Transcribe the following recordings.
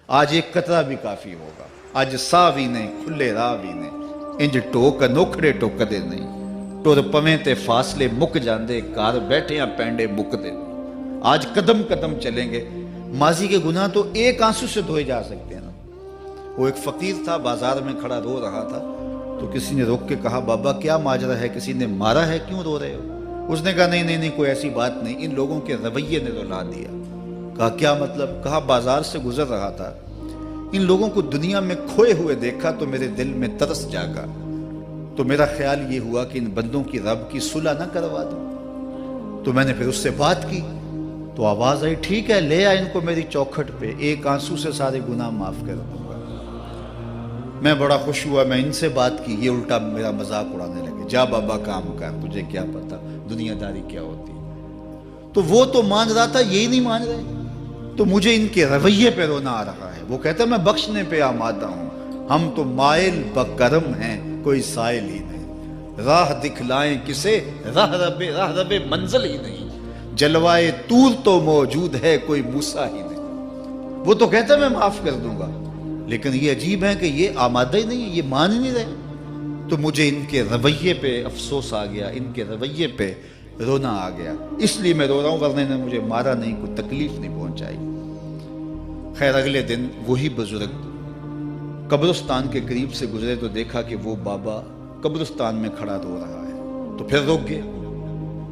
آج ایک قطرہ بھی کافی ہوگا، اج ساہ بھی نہیں کھلے راہ بھی نہیں، انج ٹوک انوکھڑے ٹوکدے نہیں، ٹر پویں تے فاصلے مک جاندے، گھر بیٹھیاں پینڈے مکدے نہیں۔ آج قدم قدم چلیں گے۔ ماضی کے گناہ تو ایک آنسو سے دھوئے جا سکتے ہیں نا۔ وہ ایک فقیر تھا، بازار میں کھڑا رو رہا تھا، تو کسی نے روک کے کہا بابا کیا ماجرا ہے، کسی نے مارا ہے، کیوں رو رہے ہو؟ اس نے کہا نہیں نہیں نہیں، کوئی ایسی بات نہیں، ان لوگوں کے رویے نے رلا دیا۔ کہا کیا مطلب؟ کہا بازار سے گزر رہا تھا، ان لوگوں کو دنیا میں کھوئے ہوئے دیکھا تو میرے دل میں ترس جاگا، تو میرا خیال یہ ہوا کہ ان بندوں کی رب کی صلح نہ کروا دوں۔ تو میں نے پھر اس سے بات کی، تو آواز آئی ٹھیک ہے لے آ ان کو میری چوکھٹ پہ، ایک آنسو سے سارے گناہ معاف کر دوں گا۔ میں بڑا خوش ہوا، میں ان سے بات کی، یہ الٹا میرا مذاق اڑانے لگے، جا بابا کام کر، تجھے کیا پتا دنیا داری کیا ہوتی ہے۔ تو وہ تو مان رہا تھا، یہی نہیں مان رہے، تو مجھے ان کے رویے پہ رونا آ رہا ہے۔ وہ کہتا ہے میں بخشنے پہ آمادہ ہوں، ہم تو مائل بکرم ہیں، کوئی سائل ہی نہیں، راہ دکھلائیں کسے، راہ رب منزل ہی نہیں، جلوائے طور تو موجود ہے، کوئی موسیٰ ہی نہیں۔ وہ تو کہتا ہے میں معاف کر دوں گا، لیکن یہ عجیب ہے کہ یہ آمادہ ہی نہیں ہے، یہ مان ہی نہیں رہے۔ تو مجھے ان کے رویے پہ افسوس آ گیا، ان کے رویے پہ رونا آ گیا، اس لیے میں رو رہا ہوں، ورنہ نے مجھے مارا نہیں، کوئی تکلیف نہیں پہنچائی۔ خیر اگلے دن وہی بزرگ قبرستان کے قریب سے گزرے تو دیکھا کہ وہ بابا قبرستان میں کھڑا رو رہا ہے، تو پھر روک گیا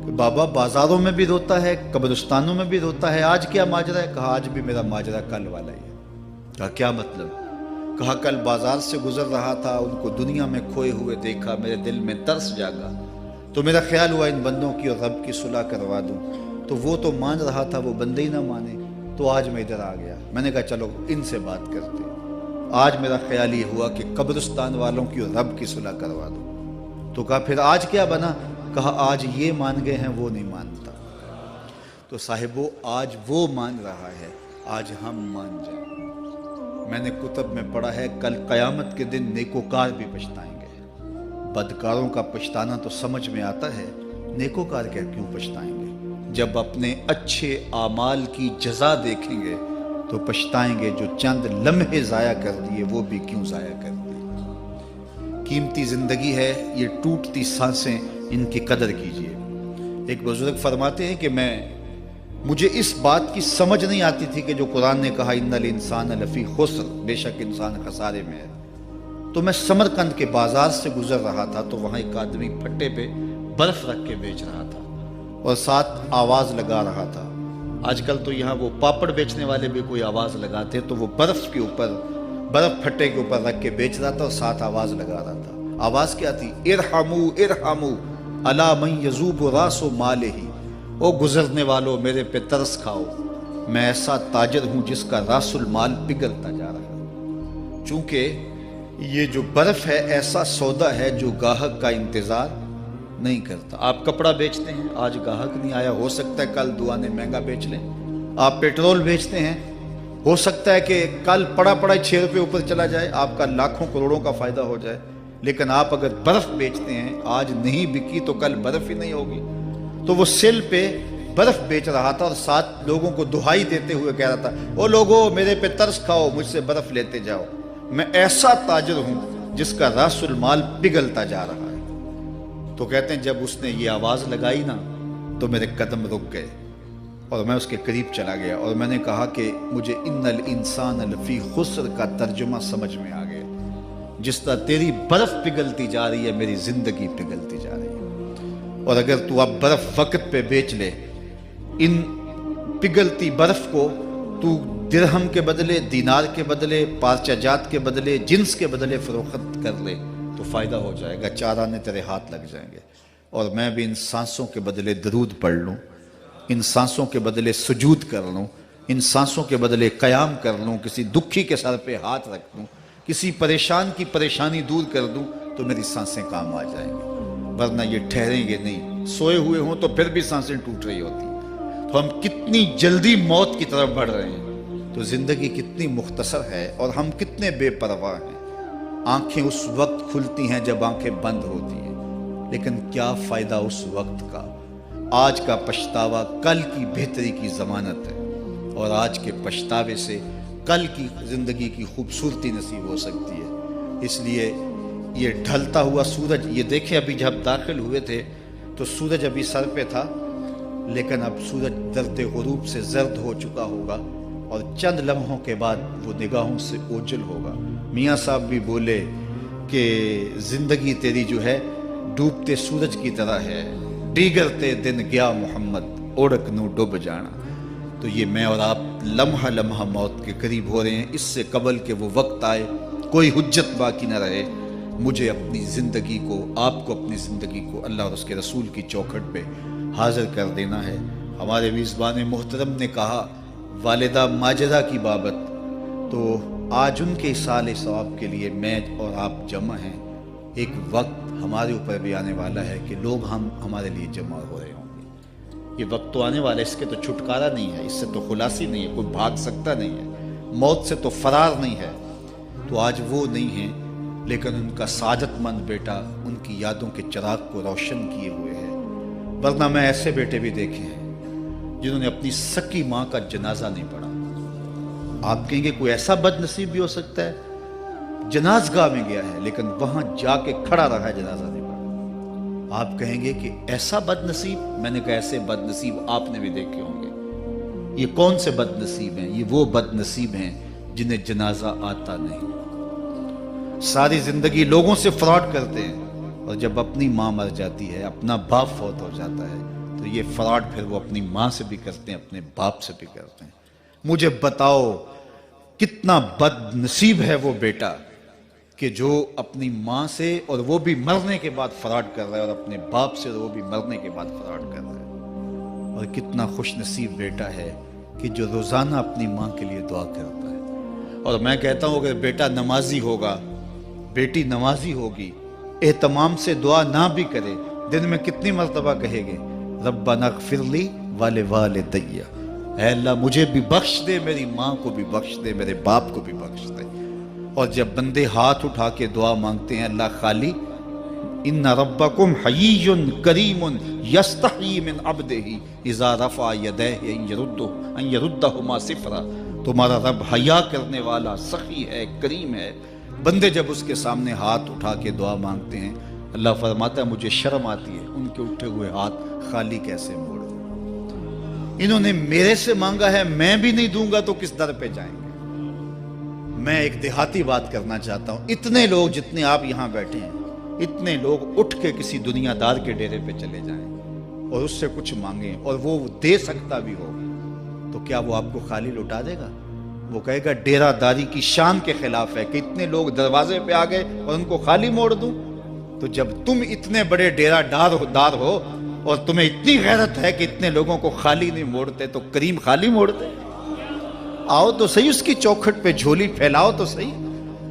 کہ بابا بازاروں میں بھی روتا ہے، قبرستانوں میں بھی روتا ہے، آج کیا ماجرا ہے؟ کہا آج بھی میرا ماجرا کل والا ہی ہے۔ کہا کیا مطلب؟ کہا کل بازار سے گزر رہا تھا، ان کو دنیا میں کھوئے ہوئے دیکھا، میرے دل میں ترس جاگا، تو میرا خیال ہوا ان بندوں کی اور رب کی صلح کروا دوں، تو وہ تو مان رہا تھا، وہ بندے ہی نہ مانے، تو آج میں ادھر آ گیا۔ میں نے کہا چلو ان سے بات کرتے۔ آج میرا خیال یہ ہوا کہ قبرستان والوں کی اور رب کی صلح کروا دوں۔ تو کہا پھر آج کیا بنا؟ کہا آج یہ مان گئے ہیں، وہ نہیں مانتا۔ تو صاحبو آج وہ مان رہا ہے، آج ہم مان جائیں۔ میں نے کتب میں پڑھا ہے کل قیامت کے دن نیکوکار بھی پچھتائیں گے۔ بدکاروں کا پچھتانا تو سمجھ میں آتا ہے، نیکوکار کیوں پچھتائیں گے؟ جب اپنے اچھے اعمال کی جزا دیکھیں گے تو پچھتائیں گے، جو چند لمحے ضائع کر دیے وہ بھی کیوں ضائع کر دیے۔ قیمتی زندگی ہے، یہ ٹوٹتی سانسیں، ان کی قدر کیجیے۔ ایک بزرگ فرماتے ہیں کہ مجھے اس بات کی سمجھ نہیں آتی تھی کہ جو قرآن نے کہا ان الانسان لفی خسر، بے شک انسان خسارے میں ہے، تو میں سمرقند کے بازار سے گزر رہا تھا تو وہاں ایک آدمی پھٹے پہ برف رکھ کے بیچ رہا تھا اور ساتھ آواز لگا رہا تھا۔ آج کل تو یہاں وہ پاپڑ بیچنے والے بھی کوئی آواز لگاتے، تو وہ برف پھٹے کے اوپر رکھ کے بیچ رہا تھا اور ساتھ آواز لگا رہا تھا۔ آواز کیا تھی؟ ارحمو ارحمو الا من یذوب راس مالہ، او گزرنے والوں میرے پہ ترس کھاؤ، میں ایسا تاجر ہوں جس کا راس المال پگھلتا جا رہا ہے۔ چونکہ یہ جو برف ہے ایسا سودا ہے جو گاہک کا انتظار نہیں کرتا۔ آپ کپڑا بیچتے ہیں، آج گاہک نہیں آیا، ہو سکتا ہے کل دعانے مہنگا بیچ لیں۔ آپ پیٹرول بیچتے ہیں، ہو سکتا ہے کہ کل پڑا 6 روپے اوپر چلا جائے، آپ کا لاکھوں کروڑوں کا فائدہ ہو جائے۔ لیکن آپ اگر برف بیچتے ہیں، آج نہیں بکی تو کل برف ہی نہیں ہوگی۔ تو وہ سیل پہ برف بیچ رہا تھا اور ساتھ لوگوں کو دہائی دیتے ہوئے کہہ رہا تھا، او لوگو میرے پہ ترس کھاؤ، مجھ سے برف لیتے جاؤ، میں ایسا تاجر ہوں جس کا راس المال پگھلتا جا رہا ہے۔ تو کہتے ہیں جب اس نے یہ آواز لگائی نا تو میرے قدم رک گئے اور میں اس کے قریب چلا گیا اور میں نے کہا کہ مجھے ان الانسان لفی خسر کا ترجمہ سمجھ میں آ گیا۔ جس طرح تیری برف پگھلتی جا رہی ہے، میری زندگی پگھلتی جا رہی ہے، اور اگر تو اب برف وقت پہ بیچ لے، ان پگھلتی برف کو تو درہم کے بدلے، دینار کے بدلے، پارچہ جات کے بدلے، جنس کے بدلے فروخت کر لے تو فائدہ ہو جائے گا، 4 آنے تیرے ہاتھ لگ جائیں گے، اور میں بھی ان سانسوں کے بدلے درود پڑھ لوں، ان سانسوں کے بدلے سجود کر لوں، ان سانسوں کے بدلے قیام کر لوں، کسی دکھی کے سر پہ ہاتھ رکھ دوں، کسی پریشان کی پریشانی دور کر دوں تو میری سانسیں کام آ جائیں گی، ورنہ یہ ٹھہریں گے نہیں۔ سوئے ہوئے ہوں تو پھر بھی سانسیں ٹوٹ رہی ہوتی ہیں۔ تو ہم کتنی جلدی موت کی طرف بڑھ رہے ہیں، تو زندگی کتنی مختصر ہے اور ہم کتنے بے پرواہ ہیں۔ آنکھیں اس وقت کھلتی ہیں جب آنکھیں بند ہوتی ہیں، لیکن کیا فائدہ اس وقت کا؟ آج کا پچھتاوا کل کی بہتری کی ضمانت ہے، اور آج کے پچھتاوے سے کل کی زندگی کی خوبصورتی نصیب ہو سکتی ہے۔ اس لیے یہ ڈھلتا ہوا سورج، یہ دیکھیں ابھی جب داخل ہوئے تھے تو سورج ابھی سر پہ تھا، لیکن اب سورج درد غروب سے زرد ہو چکا ہوگا اور چند لمحوں کے بعد وہ نگاہوں سے اوجھل ہوگا۔ میاں صاحب بھی بولے کہ زندگی تیری جو ہے ڈوبتے سورج کی طرح ہے، ڈیگرتے دن گیا محمد اوڑک نو ڈوب جانا۔ تو یہ میں اور آپ لمحہ لمحہ موت کے قریب ہو رہے ہیں۔ اس سے قبل کہ وہ وقت آئے کوئی حجت باقی نہ رہے، مجھے اپنی زندگی کو، آپ کو اپنی زندگی کو اللہ اور اس کے رسول کی چوکھٹ پہ حاضر کر دینا ہے۔ ہمارے میزبان محترم نے کہا والدہ ماجدہ کی بابت، تو آج ان کے اصالِ ثواب کے لیے میں اور آپ جمع ہیں۔ ایک وقت ہمارے اوپر بھی آنے والا ہے کہ لوگ ہمارے لیے جمع ہو رہے ہوں گے۔ یہ وقت تو آنے والا ہے، اس کے تو چھٹکارا نہیں ہے، اس سے تو خلاصی نہیں ہے، کوئی بھاگ سکتا نہیں ہے، موت سے تو فرار نہیں ہے۔ تو آج وہ نہیں ہیں، لیکن ان کا سعادت مند بیٹا ان کی یادوں کے چراغ کو روشن کیے ہوئے ہے۔ ورنہ میں ایسے بیٹے بھی دیکھے ہیں جنہوں نے اپنی سکی ماں کا جنازہ نہیں پڑھا۔ آپ کہیں گے کوئی ایسا بد نصیب بھی ہو سکتا ہے، جنازگاہ میں گیا ہے لیکن وہاں جا کے کھڑا رہا ہے، جنازہ نہیں پڑھا۔ آپ کہیں گے کہ ایسا بد نصیب، میں نے کہا ایسے بد نصیب آپ نے بھی دیکھے ہوں گے۔ یہ کون سے بد نصیب ہیں؟ یہ وہ بد نصیب ہیں جنہیں جنازہ آتا نہیں، ساری زندگی لوگوں سے فراڈ کرتے ہیں، اور جب اپنی ماں مر جاتی ہے، اپنا باپ فوت ہو جاتا ہے، تو یہ فراڈ پھر وہ اپنی ماں سے بھی کرتے ہیں، اپنے باپ سے بھی کرتے ہیں۔ مجھے بتاؤ کتنا بد نصیب ہے وہ بیٹا کہ جو اپنی ماں سے، اور وہ بھی مرنے کے بعد فراڈ کر رہا ہے، اور اپنے باپ سے وہ بھی مرنے کے بعد فراڈ کر رہا ہے۔ اور کتنا خوش نصیب بیٹا ہے کہ جو روزانہ اپنی ماں کے لیے دعا کرتا ہے۔ اور میں کہتا ہوں اگر بیٹا نمازی ہوگا، بیٹی نمازی ہوگی، اہتمام سے دعا نہ بھی کرے، دن میں کتنی مرتبہ کہے گے ربنا اغفر لی ولوالدی، اے اللہ مجھے بھی بخش دے، میری ماں کو بھی بخش دے، میرے باپ کو بھی بخش دے۔ اور جب بندے ہاتھ اٹھا کے دعا مانگتے ہیں اللہ خالی ان ربکم حیی کریم یستحیی من عبدہ اذا رفع یدیہ ان یردہما صفرا، تمہارا رب حیا کرنے والا سخی ہے، کریم ہے۔ بندے جب اس کے سامنے ہاتھ اٹھا کے دعا مانگتے ہیں، اللہ فرماتا ہے مجھے شرم آتی ہے ان کے اٹھے ہوئے ہاتھ خالی کیسے موڑ دوں۔ انہوں نے میرے سے مانگا ہے، میں بھی نہیں دوں گا تو کس در پہ جائیں گے۔ میں ایک دیہاتی بات کرنا چاہتا ہوں، اتنے لوگ جتنے آپ یہاں بیٹھے ہیں، اتنے لوگ اٹھ کے کسی دنیا دار کے ڈیرے پہ چلے جائیں اور اس سے کچھ مانگیں اور وہ دے سکتا بھی ہو، تو کیا وہ آپ کو خالی لوٹا دے گا؟ وہ کہے گا ڈیرہ داری کی شان کے خلاف ہے کہ اتنے لوگ دروازے پہ آ گئے اور ان کو خالی موڑ دوں۔ تو جب تم اتنے بڑے ڈیرہ دار ہو اور تمہیں اتنی غیرت ہے کہ اتنے لوگوں کو خالی نہیں موڑتے، تو کریم خالی موڑتے؟ آؤ تو صحیح اس کی چوکھٹ پہ جھولی پھیلاؤ تو صحیح۔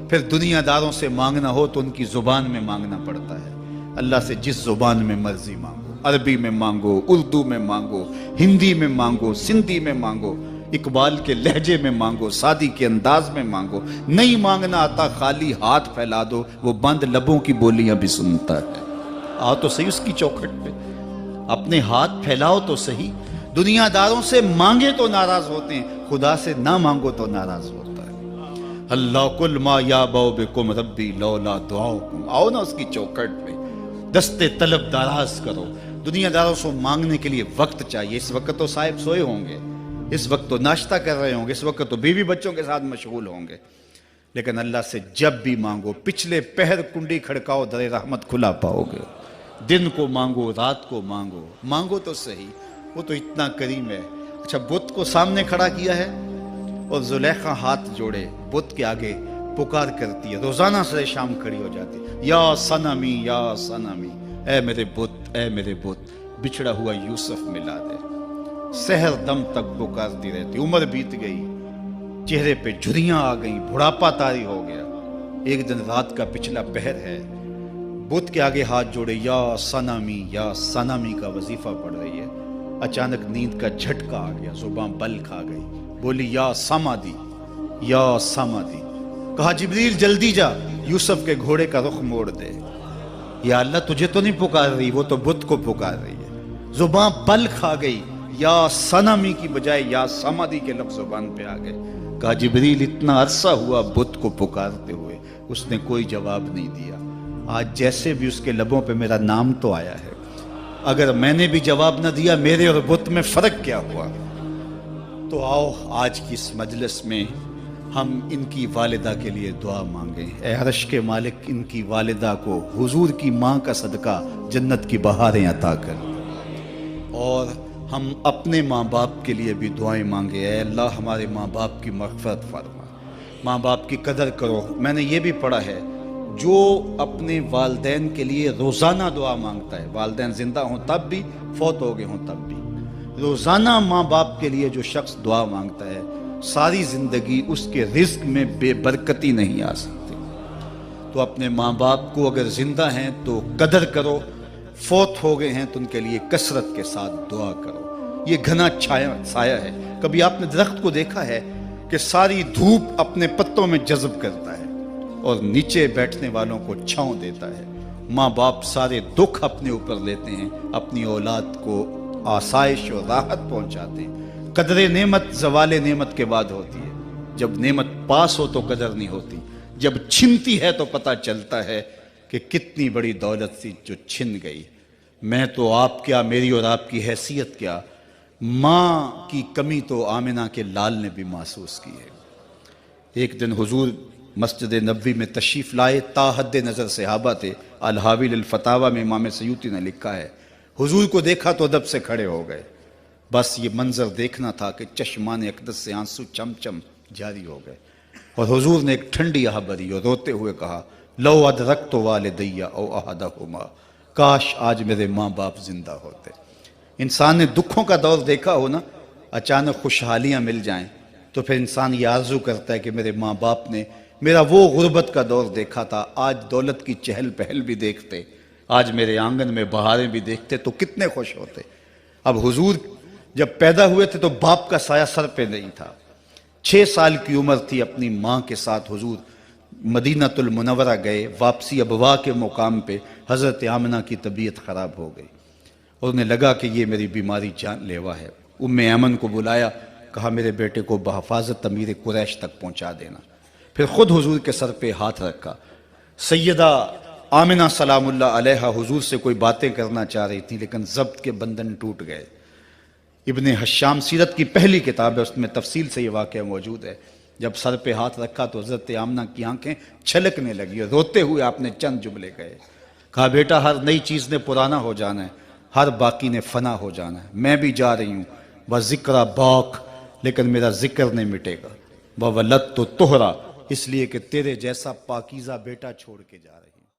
پھر دنیا داروں سے مانگنا ہو تو ان کی زبان میں مانگنا پڑتا ہے۔ اللہ سے جس زبان میں مرضی مانگو، عربی میں مانگو، اردو میں مانگو، ہندی میں مانگو، سندھی میں مانگو، اقبال کے لہجے میں مانگو، سادی کے انداز میں مانگو۔ نہیں مانگنا آتا خالی ہاتھ پھیلا دو، وہ بند لبوں کی بولیاں بھی سنتا ہے۔ آؤ تو صحیح اس کی چوکھٹ پہ، اپنے ہاتھ پھیلاؤ تو صحیح۔ دنیا داروں سے مانگے تو ناراض ہوتے ہیں، خدا سے نہ مانگو تو ناراض ہوتا ہے۔ اللہ کل ما یابو بکم ربی لولا دعاؤکم، آؤ نا اس کی چوکھٹ پہ، دستے طلب دراز کرو۔ دنیا داروں سے مانگنے کے لیے وقت چاہیے۔ اس وقت تو صاحب سوئے ہوں گے، اس وقت تو ناشتہ کر رہے ہوں گے، اس وقت تو بیوی بچوں کے ساتھ مشغول ہوں گے، لیکن اللہ سے جب بھی مانگو، پچھلے پہر کنڈی کھڑکاؤ در رحمت کھلا پاؤ گے۔ دن کو مانگو، رات کو مانگو، مانگو تو صحیح، وہ تو اتنا کریم ہے۔ اچھا بت کو سامنے کھڑا کیا ہے اور زلیخا ہاتھ جوڑے بت کے آگے پکار کرتی ہے، روزانہ سے شام کھڑی ہو جاتی ہے، یا صنمی یا صنمی، اے میرے بت، اے میرے بت، بچھڑا ہوا یوسف ملا دے۔ سحر دم تک پکارتی رہتی، عمر بیت گئی، چہرے پہ جھریاں آ گئیں، بڑھاپا طاری ہو گیا۔ ایک دن رات کا پچھلا پہر ہے، بت کے آگے ہاتھ جوڑے یا صنمی کا وظیفہ پڑھ رہی ہے۔ اچانک نیند کا جھٹکا آ گیا، زبان بل کھا گئی، بولی یا سمادی، یا سمادی۔ کہا جبریل جلدی جا، یوسف کے گھوڑے کا رخ موڑ دے۔ یا اللہ تجھے تو نہیں پکار رہی، وہ تو بت کو پکار رہی ہے۔ زبان بل کھا گئی، یا صنمی کی بجائے یا سمادی کے لفظ زبان پہ آ گئے۔ کہا جبریل اتنا عرصہ ہوا بت کو پکارتے ہوئے، اس نے کوئی جواب نہیں دیا، آج جیسے بھی اس کے لبوں پہ میرا نام تو آیا ہے، اگر میں نے بھی جواب نہ دیا میرے اور بت میں فرق کیا ہوا؟ تو آؤ آج کی اس مجلس میں ہم ان کی والدہ کے لیے دعا مانگیں۔ اے عرش کے مالک، ان کی والدہ کو حضور کی ماں کا صدقہ جنت کی بہاریں عطا کر، اور ہم اپنے ماں باپ کے لیے بھی دعائیں مانگے۔ اے اللہ ہمارے ماں باپ کی مغفرت فرما، ماں باپ کی قدر کرو۔ میں نے یہ بھی پڑھا ہے، جو اپنے والدین کے لیے روزانہ دعا مانگتا ہے، والدین زندہ ہوں تب بھی، فوت ہو گئے ہوں تب بھی، روزانہ ماں باپ کے لیے جو شخص دعا مانگتا ہے، ساری زندگی اس کے رزق میں بے برکتی نہیں آ سکتی۔ تو اپنے ماں باپ کو اگر زندہ ہیں تو قدر کرو، فوت ہو گئے ہیں تو ان کے لیے کثرت کے ساتھ دعا کرو۔ یہ گھنا سایہ ہے۔ کبھی آپ نے درخت کو دیکھا ہے کہ ساری دھوپ اپنے پتوں میں جذب کرتا ہے اور نیچے بیٹھنے والوں کو چھاؤں دیتا ہے؟ ماں باپ سارے دکھ اپنے اوپر لیتے ہیں، اپنی اولاد کو آسائش اور راحت پہنچاتے ہیں۔ قدر نعمت زوال نعمت کے بعد ہوتی ہے، جب نعمت پاس ہو تو قدر نہیں ہوتی، جب چھنتی ہے تو پتہ چلتا ہے کہ کتنی بڑی دولت تھی جو چھن گئی۔ میں تو آپ کیا، میری اور آپ کی حیثیت کیا، ماں کی کمی تو آمنہ کے لال نے بھی محسوس کی ہے۔ ایک دن حضور مسجد نبوی میں تشریف لائے، تا حد نظر صحابہ تھے۔ الحاوی للفتاوی میں امام سیوطی نے لکھا ہے، حضور کو دیکھا تو ادب سے کھڑے ہو گئے، بس یہ منظر دیکھنا تھا کہ چشمان اقدس سے آنسو چم چم جاری ہو گئے، اور حضور نے ایک ٹھنڈی آہ بھری اور روتے ہوئے کہا، لو ادرکت والدی او احدہما، کاش آج میرے ماں باپ زندہ ہوتے۔ انسان نے دکھوں کا دور دیکھا ہو نا، اچانک خوشحالیاں مل جائیں تو پھر انسان یہ آرزو کرتا ہے کہ میرے ماں باپ نے میرا وہ غربت کا دور دیکھا تھا، آج دولت کی چہل پہل بھی دیکھتے، آج میرے آنگن میں بہاریں بھی دیکھتے تو کتنے خوش ہوتے۔ اب حضور جب پیدا ہوئے تھے تو باپ کا سایہ سر پہ نہیں تھا، 6 سال کی عمر تھی، اپنی ماں کے ساتھ حضور مدینہ المنورہ گئے، واپسی ابوا کے مقام پہ حضرت آمنہ کی طبیعت خراب ہو گئی، اور انہیں لگا کہ یہ میری بیماری جان لیوا ہے۔ ام ایمن کو بلایا، کہا میرے بیٹے کو بحفاظت امیر قریش تک پہنچا دینا، پھر خود حضور کے سر پہ ہاتھ رکھا۔ سیدہ آمنہ سلام اللہ علیہا حضور سے کوئی باتیں کرنا چاہ رہی تھی، لیکن ضبط کے بندھن ٹوٹ گئے۔ ابن حشام سیرت کی پہلی کتاب ہے، اس میں تفصیل سے یہ واقعہ موجود ہے۔ جب سر پہ ہاتھ رکھا تو حضرت آمنہ کی آنکھیں چھلکنے لگی اور روتے ہوئے آپ نے چند جملے کہے، کہا بیٹا ہر نئی چیز نے پرانا ہو جانا ہے، ہر باقی نے فنا ہو جانا ہے، میں بھی جا رہی ہوں، وذکر باق، لیکن میرا ذکر نہیں مٹے گا، وولدت طہرا، اس لیے کہ تیرے جیسا پاکیزہ بیٹا چھوڑ کے جا رہی ہوں۔